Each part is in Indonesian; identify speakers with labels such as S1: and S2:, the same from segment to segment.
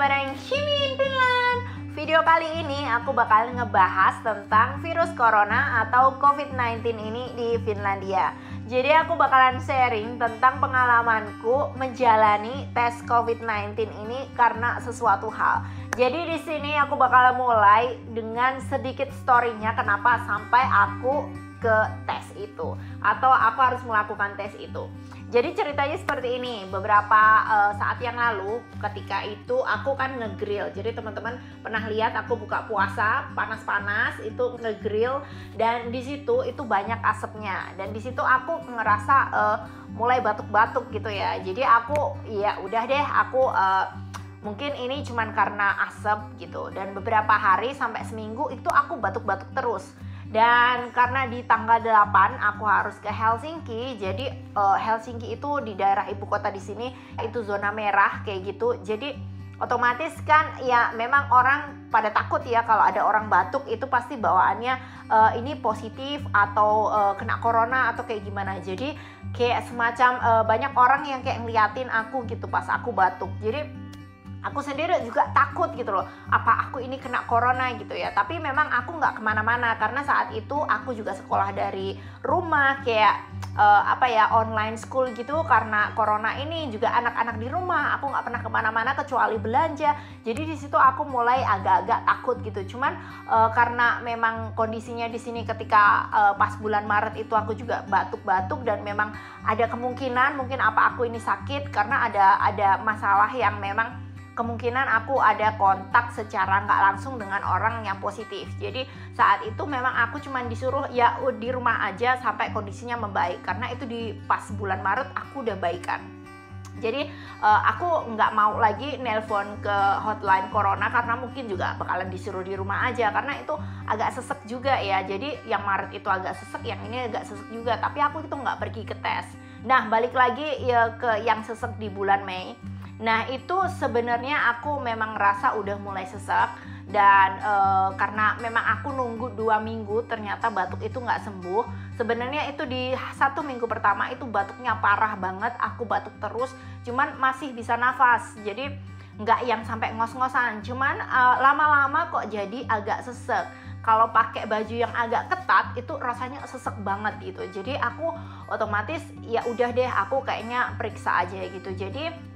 S1: bareng Shimi in Finland. Video kali ini aku bakal ngebahas tentang virus corona atau COVID-19 ini di Finlandia. Jadi aku bakalan sharing tentang pengalamanku menjalani tes COVID-19 ini karena sesuatu hal. Jadi di sini aku bakal mulai dengan sedikit story-nya kenapa sampai aku ke tes itu atau aku harus melakukan tes itu. Jadi ceritanya seperti ini, beberapa saat yang lalu ketika itu aku kan ngegrill. Jadi teman-teman pernah lihat aku buka puasa panas-panas itu ngegrill dan di situ itu banyak asapnya dan di situ aku ngerasa mulai batuk-batuk gitu ya. Jadi aku ya udah deh aku mungkin ini cuman karena asap gitu dan beberapa hari sampai seminggu itu aku batuk-batuk terus. Dan karena di tanggal 8 aku harus ke Helsinki. Jadi Helsinki itu di daerah ibu kota di sini itu zona merah kayak gitu. Jadi otomatis kan ya memang orang pada takut ya kalau ada orang batuk itu pasti bawaannya ini positif atau kena corona atau kayak gimana. Jadi kayak semacam banyak orang yang kayak ngeliatin aku gitu pas aku batuk. Jadi aku sendiri juga takut gitu loh, apa aku ini kena corona gitu ya. Tapi memang aku nggak kemana-mana karena saat itu aku juga sekolah dari rumah kayak online school gitu. Karena corona ini juga anak-anak di rumah, aku nggak pernah kemana-mana kecuali belanja. Jadi di situ aku mulai agak-agak takut gitu. Cuman karena memang kondisinya di sini ketika pas bulan Maret itu aku juga batuk-batuk dan memang ada kemungkinan mungkin apa aku ini sakit karena ada masalah yang memang kemungkinan aku ada kontak secara nggak langsung dengan orang yang positif. Jadi saat itu memang aku cuma disuruh ya di rumah aja sampai kondisinya membaik. Karena itu di pas bulan Maret aku udah baikan. Jadi aku nggak mau lagi nelpon ke hotline corona karena mungkin juga bakalan disuruh di rumah aja. Karena itu agak sesek juga ya. Jadi yang Maret itu agak sesek, yang ini agak sesek juga. Tapi aku itu nggak pergi ke tes. Nah balik lagi ya ke yang sesek di bulan Mei. Nah itu sebenarnya aku memang ngerasa udah mulai sesak dan karena memang aku nunggu 2 minggu ternyata batuk itu nggak sembuh. Sebenarnya itu di 1 minggu pertama itu batuknya parah banget, aku batuk terus cuman masih bisa nafas. Jadi nggak yang sampai ngos-ngosan, cuman lama-lama kok jadi agak sesek. Kalau pakai baju yang agak ketat itu rasanya sesek banget gitu. Jadi aku otomatis ya udah deh aku kayaknya periksa aja gitu. Jadi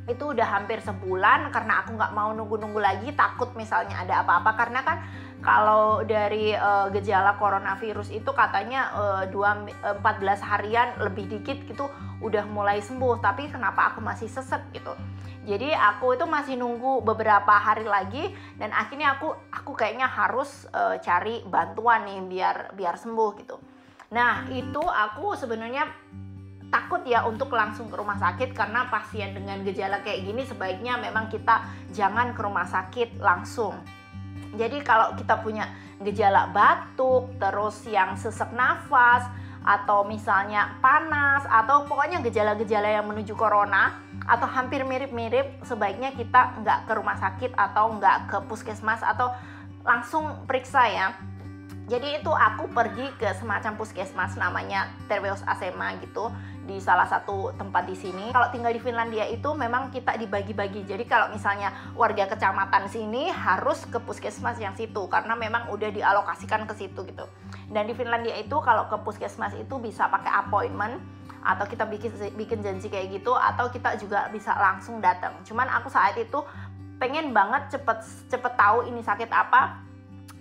S1: itu udah hampir sebulan karena aku nggak mau nunggu-nunggu lagi, takut misalnya ada apa-apa. Karena kan kalau dari gejala coronavirus itu katanya 14 harian lebih dikit gitu udah mulai sembuh. Tapi kenapa aku masih sesek gitu. Jadi aku itu masih nunggu beberapa hari lagi dan akhirnya aku kayaknya harus cari bantuan nih biar sembuh gitu. Nah itu aku sebenarnya takut ya untuk langsung ke rumah sakit karena pasien dengan gejala kayak gini sebaiknya memang kita jangan ke rumah sakit langsung. Jadi kalau kita punya gejala batuk, terus yang sesek nafas, atau misalnya panas, atau pokoknya gejala-gejala yang menuju corona, atau hampir mirip-mirip, sebaiknya kita nggak ke rumah sakit atau nggak ke puskesmas atau langsung periksa ya. Jadi itu aku pergi ke semacam puskesmas namanya Terveys Asema gitu di salah satu tempat di sini. Kalau tinggal di Finlandia itu memang kita dibagi-bagi. Jadi kalau misalnya warga kecamatan sini harus ke puskesmas yang situ karena memang udah dialokasikan ke situ gitu. Dan di Finlandia itu kalau ke puskesmas itu bisa pakai appointment atau kita bikin janji kayak gitu atau kita juga bisa langsung datang. Cuman aku saat itu pengen banget cepet tahu ini sakit apa.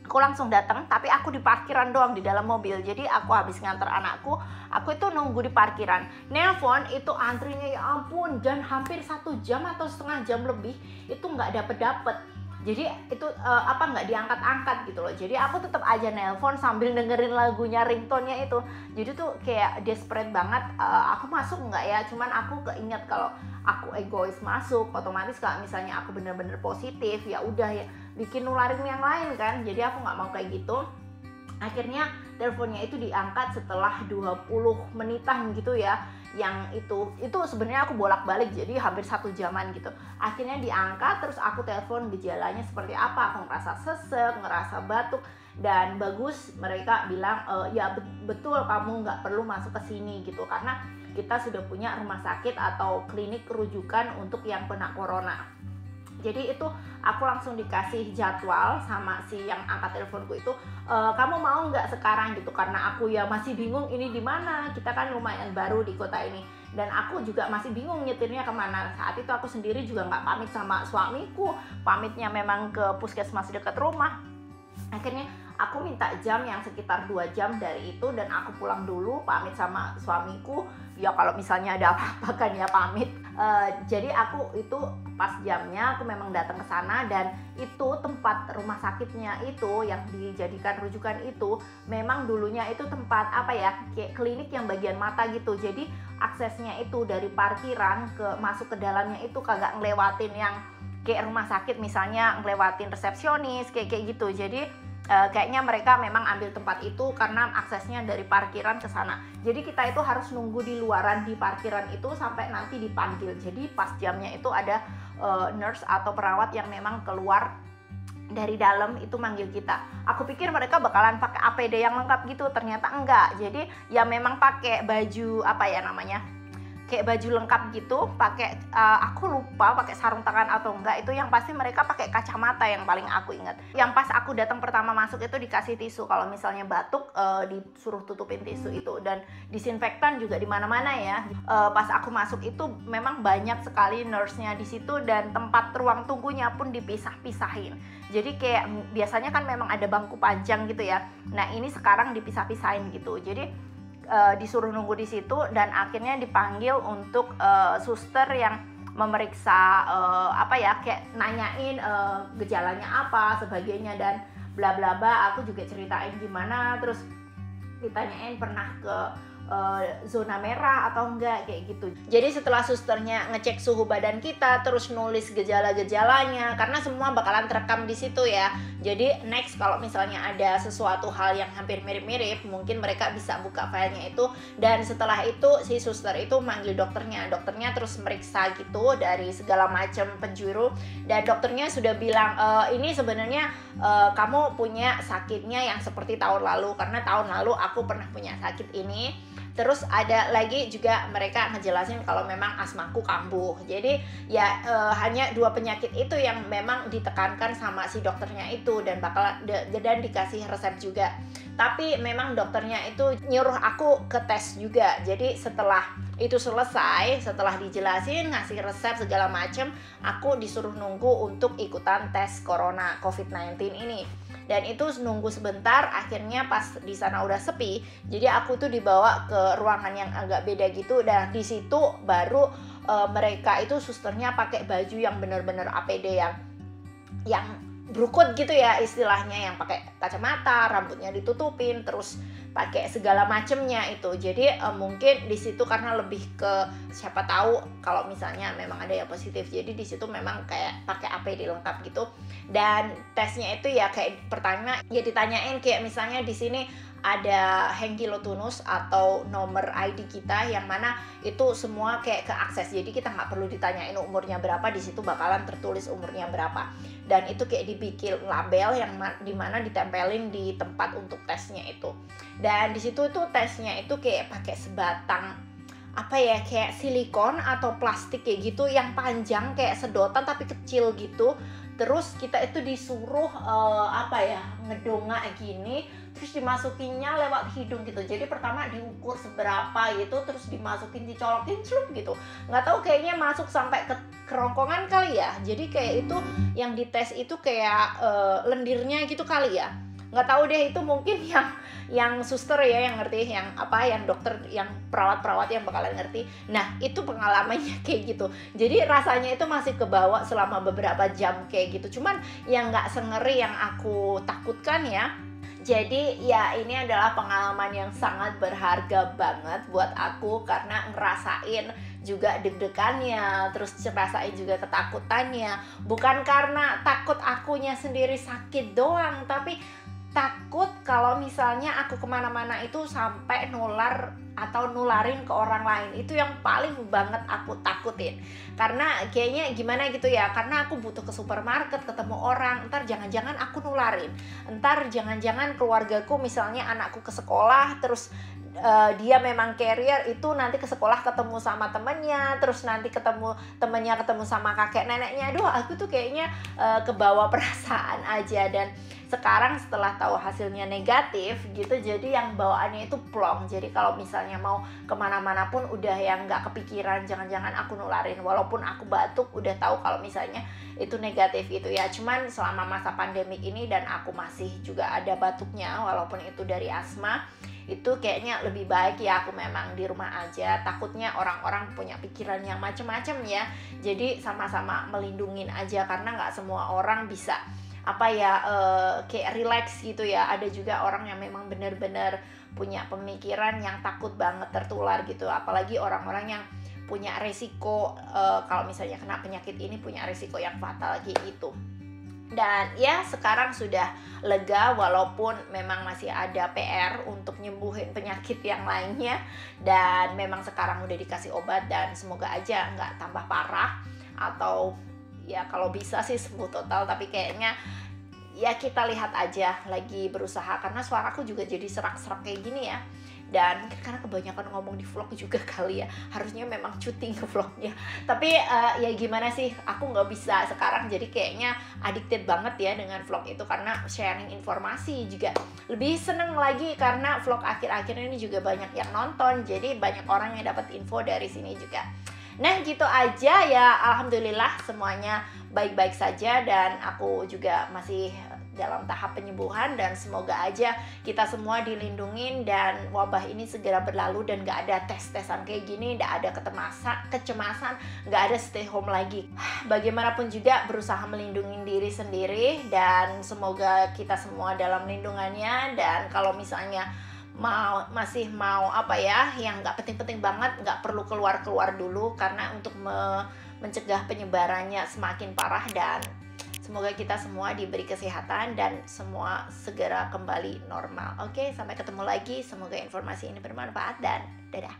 S1: Aku langsung datang, tapi aku di parkiran doang di dalam mobil. Jadi aku habis nganter anakku, aku itu nunggu di parkiran. Nelpon itu antrinya ya ampun, dan hampir 1 jam atau setengah jam lebih itu nggak dapet. Jadi itu nggak diangkat-angkat gitu loh. Jadi aku tetap aja nelpon sambil dengerin lagunya, ringtone-nya itu. Jadi tuh kayak desperate banget. Aku masuk nggak ya? Cuman aku keinget kalau aku egois masuk, otomatis kalau misalnya aku bener-bener positif ya udah ya bikin nularin yang lain kan. Jadi aku nggak mau kayak gitu. Akhirnya teleponnya itu diangkat setelah 20 menitan gitu ya. Yang itu sebenarnya aku bolak-balik jadi hampir 1 jaman gitu. Akhirnya diangkat terus aku telepon gejalanya seperti apa. Aku ngerasa sesek, ngerasa batuk dan bagus mereka bilang ya betul kamu nggak perlu masuk ke sini gitu karena kita sudah punya rumah sakit atau klinik rujukan untuk yang kena corona. Jadi itu aku langsung dikasih jadwal sama si yang angkat teleponku itu, kamu mau nggak sekarang gitu, karena aku ya masih bingung ini di mana, kita kan lumayan baru di kota ini, dan aku juga masih bingung nyetirnya kemana. Saat itu aku sendiri juga nggak pamit sama suamiku, pamitnya memang ke puskesmas dekat rumah. Akhirnya aku minta jam yang sekitar 2 jam dari itu, dan aku pulang dulu pamit sama suamiku, ya kalau misalnya ada apa-apa kan ya pamit. Jadi aku itu pas jamnya aku memang datang ke sana, dan itu tempat rumah sakitnya itu yang dijadikan rujukan itu memang dulunya itu tempat apa ya, kayak klinik yang bagian mata gitu. Jadi aksesnya itu dari parkiran ke masuk ke dalamnya itu kagak ngelewatin yang kayak rumah sakit, misalnya ngelewatin resepsionis kayak gitu. Jadi kayaknya mereka memang ambil tempat itu karena aksesnya dari parkiran ke sana. Jadi kita itu harus nunggu di luaran di parkiran itu sampai nanti dipanggil. Jadi pas jamnya itu ada nurse atau perawat yang memang keluar dari dalam itu manggil kita. Aku pikir mereka bakalan pakai APD yang lengkap gitu, ternyata enggak. Jadi ya memang pakai baju apa ya namanya, kayak baju lengkap gitu, pakai aku lupa pakai sarung tangan atau enggak, itu yang pasti mereka pakai kacamata yang paling aku ingat. Yang pas aku datang pertama masuk itu dikasih tisu, kalau misalnya batuk disuruh tutupin tisu itu, dan disinfektan juga di mana-mana ya. Pas aku masuk itu memang banyak sekali nurse-nya di situ, dan tempat ruang tunggunya pun dipisah-pisahin. Jadi kayak biasanya kan memang ada bangku panjang gitu ya. Nah, ini sekarang dipisah-pisahin gitu. Jadi disuruh nunggu di situ, dan akhirnya dipanggil untuk suster yang memeriksa apa ya, kayak nanyain gejalanya apa sebagainya dan bla bla bla. Aku juga ceritain gimana, terus ditanyain pernah ke zona merah atau enggak kayak gitu. Jadi setelah susternya ngecek suhu badan kita, terus nulis gejala-gejalanya, karena semua bakalan terekam di situ ya. Jadi next kalau misalnya ada sesuatu hal yang hampir mirip-mirip, mungkin mereka bisa buka filenya itu, dan setelah itu si suster itu manggil dokternya terus meriksa gitu dari segala macam penjuru, dan dokternya sudah bilang ini sebenarnya kamu punya sakitnya yang seperti tahun lalu, karena tahun lalu aku pernah punya sakit ini. Terus ada lagi juga mereka ngejelasin kalau memang asmaku kambuh. Jadi ya hanya 2 penyakit itu yang memang ditekankan sama si dokternya itu, dan dan dikasih resep juga. Tapi memang dokternya itu nyuruh aku ke tes juga. Jadi setelah itu selesai, setelah dijelasin, ngasih resep segala macem, aku disuruh nunggu untuk ikutan tes corona COVID-19 ini. Dan itu nunggu sebentar, akhirnya pas di sana udah sepi, jadi aku tuh dibawa ke ruangan yang agak beda gitu, dan di situ baru mereka itu susternya pakai baju yang bener-bener APD yang berukut gitu ya istilahnya, yang pakai kacamata, rambutnya ditutupin, terus pakai segala macemnya itu. Jadi mungkin di situ karena lebih ke siapa tahu kalau misalnya memang ada yang positif, jadi di situ memang kayak pakai APD lengkap gitu. Dan tesnya itu ya kayak pertama ya ditanyain kayak misalnya di sini ada hengkilotunus atau nomor ID kita, yang mana itu semua kayak keakses. Jadi kita nggak perlu ditanyain umurnya berapa, di situ bakalan tertulis umurnya berapa. Dan itu kayak dibikin label yang dimana ditempelin di tempat untuk tesnya itu. Dan di situ tuh tesnya itu kayak pakai sebatang apa ya, kayak silikon atau plastik kayak gitu yang panjang kayak sedotan tapi kecil gitu. Terus kita itu disuruh apa ya, ngedongak gini, terus dimasukinnya lewat hidung gitu. Jadi pertama diukur seberapa gitu, terus dimasukin, dicolokin celup gitu. Nggak tahu, kayaknya masuk sampai ke kerongkongan kali ya. Jadi kayak itu yang dites itu kayak lendirnya gitu kali ya. Nggak tahu deh, itu mungkin yang suster ya yang ngerti, yang apa, yang dokter, yang perawat-perawat yang bakalan ngerti. Nah itu pengalamannya kayak gitu. Jadi rasanya itu masih kebawa selama beberapa jam kayak gitu. Cuman yang nggak sengeri yang aku takutkan ya. Jadi ya ini adalah pengalaman yang sangat berharga banget buat aku, karena ngerasain juga deg-degannya, terus ngerasain juga ketakutannya. Bukan karena takut akunya sendiri sakit doang, tapi takut kalau misalnya aku kemana-mana itu sampai nular atau nularin ke orang lain. Itu yang paling banget aku takutin. Karena kayaknya gimana gitu ya, karena aku butuh ke supermarket, ketemu orang, ntar jangan-jangan aku nularin. Ntar jangan-jangan keluargaku, misalnya anakku ke sekolah, terus dia memang carrier, itu nanti ke sekolah ketemu sama temennya, terus nanti ketemu temennya ketemu sama kakek neneknya. Aduh, aku tuh kayaknya kebawa perasaan aja. Dan sekarang setelah tahu hasilnya negatif gitu, jadi yang bawaannya itu plong. Jadi kalau misalnya mau kemana-mana pun udah yang nggak kepikiran jangan-jangan aku nularin. Walaupun aku batuk udah tahu kalau misalnya itu negatif gitu ya. Cuman selama masa pandemik ini dan aku masih juga ada batuknya, walaupun itu dari asma, itu kayaknya lebih baik ya aku memang di rumah aja. Takutnya orang-orang punya pikiran yang macem-macem ya. Jadi sama-sama melindungin aja, karena nggak semua orang bisa kayak relax gitu ya. Ada juga orang yang memang benar-benar punya pemikiran yang takut banget tertular gitu. Apalagi orang-orang yang punya resiko kalau misalnya kena penyakit ini, punya resiko yang fatal kayak gitu. Dan ya sekarang sudah lega, walaupun memang masih ada PR untuk nyembuhin penyakit yang lainnya. Dan memang sekarang udah dikasih obat dan semoga aja nggak tambah parah, atau ya kalau bisa sih sembuh total. Tapi kayaknya ya kita lihat aja, lagi berusaha. Karena suaraku juga jadi serak-serak kayak gini ya. Dan karena kebanyakan ngomong di vlog juga kali ya, harusnya memang cuti ke vlognya. Tapi ya gimana sih, aku nggak bisa sekarang, jadi kayaknya addicted banget ya dengan vlog itu. Karena sharing informasi juga lebih seneng lagi, karena vlog akhir-akhir ini juga banyak yang nonton, jadi banyak orang yang dapat info dari sini juga. Nah gitu aja ya, alhamdulillah semuanya baik-baik saja, dan aku juga masih dalam tahap penyembuhan. Dan semoga aja kita semua dilindungin dan wabah ini segera berlalu, dan gak ada tes-tesan kayak gini, gak ada kecemasan, gak ada stay home lagi. Bagaimanapun juga berusaha melindungi diri sendiri, dan semoga kita semua dalam lindungannya. Dan kalau misalnya masih mau yang nggak penting-penting banget, nggak perlu keluar dulu, karena untuk mencegah penyebarannya semakin parah. Dan semoga kita semua diberi kesehatan dan semua segera kembali normal. Oke, sampai ketemu lagi. Semoga informasi ini bermanfaat dan dadah.